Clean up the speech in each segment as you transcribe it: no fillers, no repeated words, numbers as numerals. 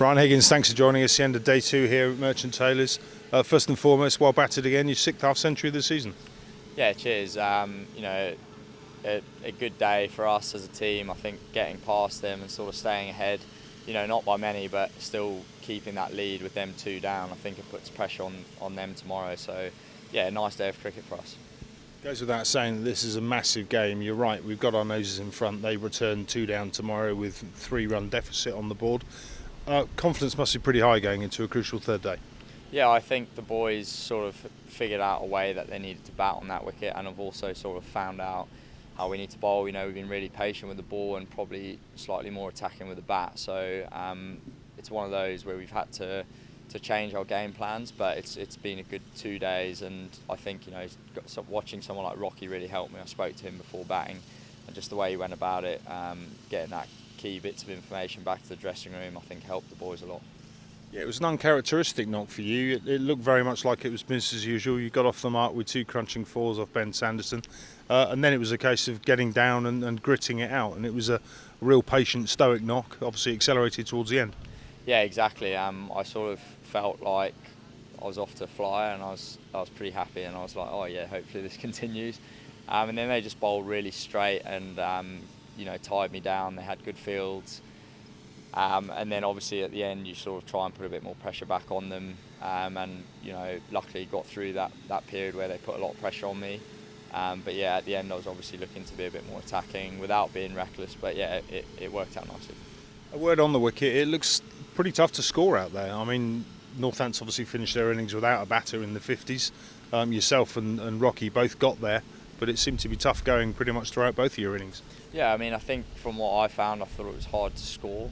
Ryan Higgins, thanks for joining us. The end of day 2 here at Merchant Taylors. First and foremost, well batted again. Your 6th half century of the season. Yeah, cheers. A good day for us as a team. I think getting past them and sort of staying ahead, not by many, but still keeping that lead with them 2 down. I think it puts pressure on them tomorrow. So, yeah, nice day of cricket for us. Goes without saying that this is a massive game. You're right, we've got our noses in front. They return 2 down tomorrow with 3-run deficit on the board. Confidence must be pretty high going into a crucial 3rd day. Yeah, I think the boys sort of figured out a way that they needed to bat on that wicket, and have also sort of found out how we need to bowl. We've been really patient with the ball and probably slightly more attacking with the bat. So it's one of those where we've had to change our game plans, but it's been a good 2 days, and I think watching someone like Rocky really helped me. I spoke to him before batting, and just the way he went about it, getting that key bits of information back to the dressing room, I think helped the boys a lot. Yeah, it was an uncharacteristic knock for you. It looked very much like it was business as usual. You got off the mark with 2 crunching 4s off Ben Sanderson, and then it was a case of getting down and gritting it out, and it was a real patient, stoic knock, obviously accelerated towards the end. Yeah, exactly. I sort of felt like I was off to fly, and I was pretty happy, and I was like, oh yeah, hopefully this continues. And then they just bowled really straight and tied me down. They had good fields. And then obviously at the end you sort of try and put a bit more pressure back on them, and luckily got through that period where they put a lot of pressure on me. But yeah, at the end I was obviously looking to be a bit more attacking without being reckless, but yeah, it worked out nicely. A word on the wicket, it looks pretty tough to score out there. I mean, Northants obviously finished their innings without a batter in the 50s. Yourself and Rocky both got there, but it seemed to be tough going pretty much throughout both of your innings. Yeah, I mean, I think from what I found, I thought it was hard to score.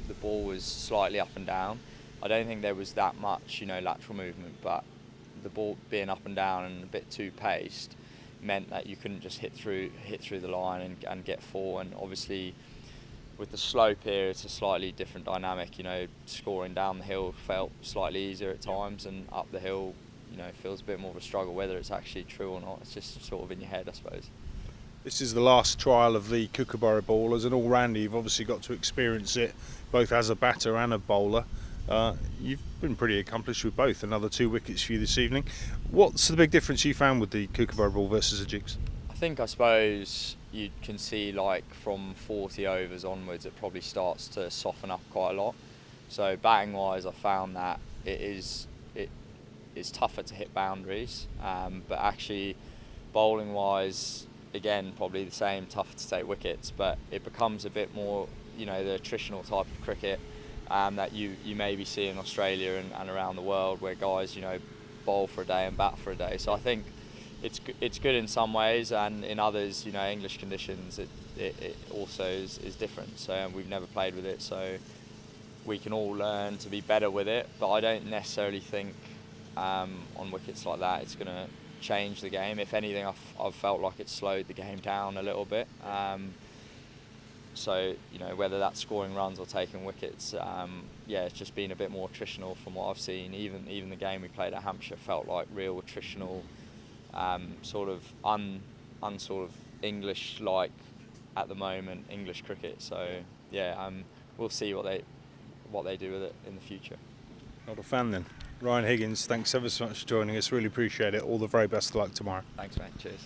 The ball was slightly up and down. I don't think there was that much, lateral movement, but the ball being up and down and a bit too paced meant that you couldn't just hit through the line and get 4. And obviously, with the slope here, it's a slightly different dynamic. Scoring down the hill felt slightly easier at times, and up the hill, feels a bit more of a struggle. Whether it's actually true or not, it's just sort of in your head, I suppose. This is the last trial of the Kookaburra ball. As an all-rounder, you've obviously got to experience it both as a batter and a bowler. You've been pretty accomplished with both. Another 2 wickets for you this evening. What's the big difference you found with the Kookaburra ball versus a jigs? I suppose you can see, like, from 40 overs onwards, it probably starts to soften up quite a lot. So batting wise, I found that it is tougher to hit boundaries, but actually bowling wise, again, probably the same, tougher to take wickets, but it becomes a bit more, the attritional type of cricket that you maybe see in Australia and around the world, where guys, bowl for a day and bat for a day. So I think it's good in some ways, and in others, English conditions, it also is different. So we've never played with it, so we can all learn to be better with it, but I don't necessarily think on wickets like that it's going to change the game. If anything, I've felt like it's slowed the game down a little bit. So whether that's scoring runs or taking wickets, it's just been a bit more attritional from what I've seen. Even the game we played at Hampshire felt like real attritional, sort of unsort of English like at the moment, English cricket. So yeah, we'll see what they do with it in the future. Not a fan then. Ryan Higgins, thanks ever so much for joining us. Really appreciate it. All the very best of luck tomorrow. Thanks, mate. Cheers.